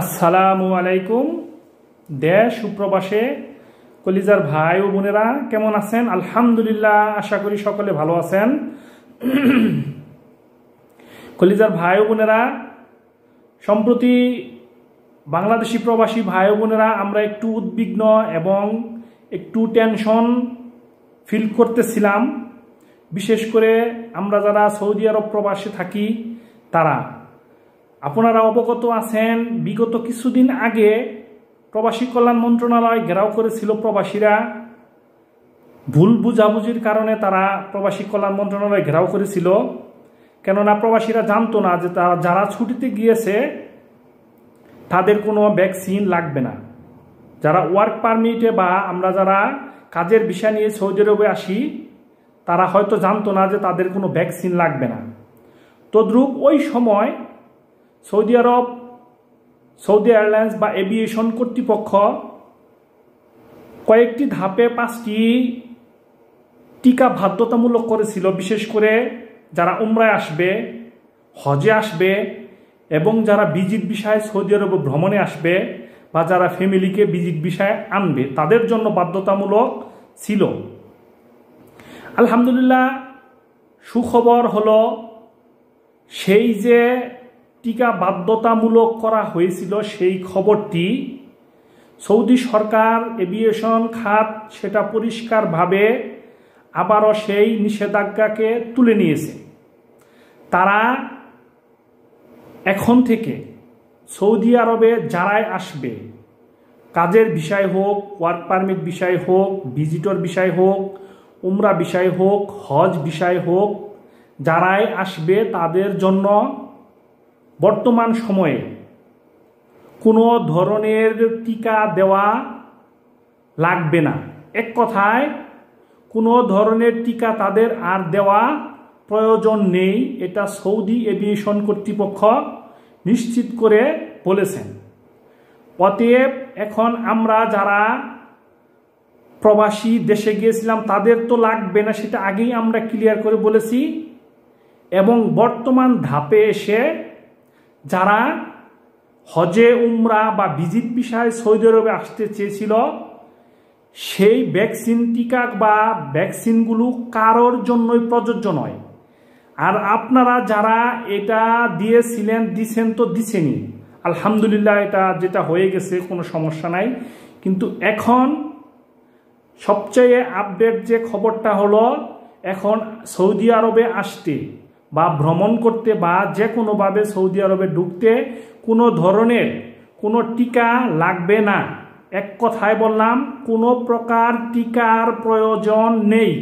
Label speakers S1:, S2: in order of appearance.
S1: আসসালামু আলাইকুম। দেশ সুপ্রবাসে কলিজার ভাই ও বোনেরা কেমন আছেন? আলহামদুলিল্লাহ, আশা করি সকলে ভালো আছেন। কলিজার ভাই ও বোনেরা, সম্প্রতি বাংলাদেশি প্রবাসী ভাই ও বোনেরা আমরা একটু উদ্বিগ্ন এবং একটু টেনশন ফিল করতেছিলাম। বিশেষ করে আমরা যারা সৌদি আরব প্রবাসে থাকি তারা, আপনারা অবগত আছেন, বিগত কিছুদিন আগে প্রবাসী কল্যাণ মন্ত্রণালয় ঘেরাও করেছিল প্রবাসীরা। ভুল বুঝাবুঝির কারণে তারা প্রবাসী কল্যাণ মন্ত্রণালয় ঘেরাও করেছিল, কেননা প্রবাসীরা জানতো না যে তারা যারা ছুটিতে গিয়েছে তাদের কোনো ভ্যাকসিন লাগবে না। যারা ওয়ার্ক পারমিটে বা আমরা যারা কাজের ভিসা নিয়ে সৌদি আরবে আসি তারা হয়তো জানতো না যে তাদের কোনো ভ্যাকসিন লাগবে না। তদ্রূপ ওই সময় সৌদি আরব, সৌদি এয়ারলাইন্স বা এভিয়েশন কর্তৃপক্ষ কয়েকটি ধাপে 5টি টিকা বাধ্যতামূলক করেছিল, বিশেষ করে যারা উমরায় আসবে, হজে আসবে এবং যারা ভিজিট ভিসায় সৌদি আরব ভ্রমণে আসবে বা যারা ফ্যামিলিকে ভিজিট ভিসায় আনবে তাদের জন্য বাধ্যতামূলক ছিল। আলহামদুলিল্লাহ, সুখবর হলো সেই যে টিকা বাধ্যতামূলক করা হয়েছিল সেই খবরটি সৌদি সরকার এভিয়েশন খাত সেটা পরিষ্কারভাবে আবারও সেই নিষেধাজ্ঞাকে তুলে নিয়েছে। তারা এখন থেকে সৌদি আরবে যারাই আসবে, কাজের বিষয় হোক, ওয়ার্ক পারমিট বিষয় হোক, ভিজিটর বিষয় হোক, উমরা বিষয় হোক, হজ বিষয় হোক, যারাই আসবে তাদের জন্য বর্তমান সময়ে কোনো ধরনের টিকা দেওয়া লাগবে না। এক কথায় কোনো ধরনের টিকা তাদের আর দেওয়া প্রয়োজন নেই, এটা সৌদি এভিয়েশন কর্তৃপক্ষ নিশ্চিত করে বলেছেন। অতএব এখন আমরা যারা প্রবাসী দেশে গিয়েছিলাম তাদের তো লাগবে না, সেটা আগেই আমরা ক্লিয়ার করে বলেছি। এবং বর্তমান ধাপে এসে যারা হজে, উমরা বা ভিজিট ভিসায় সৌদি আরবে আসতে চেয়েছিল সেই ভ্যাকসিন টিকা বা ভ্যাকসিনগুলো কারোর জন্যই প্রযোজ্য নয়। আর আপনারা যারা এটা দিয়েছিলেন, দিছেন তো দিছেনই, আলহামদুলিল্লাহ, এটা যেটা হয়ে গেছে কোনো সমস্যা নাই। কিন্তু এখন সবচেয়ে আপডেট যে খবরটা হলো, এখন সৌদি আরবে আসতে বা ভ্রমণ করতে বা যে কোনোভাবে সৌদি আরবে ঢুকতে কোনো ধরনের কোনো টিকা লাগবে না। এক কথায় বললাম, কোনো প্রকার টিকার প্রয়োজন নেই।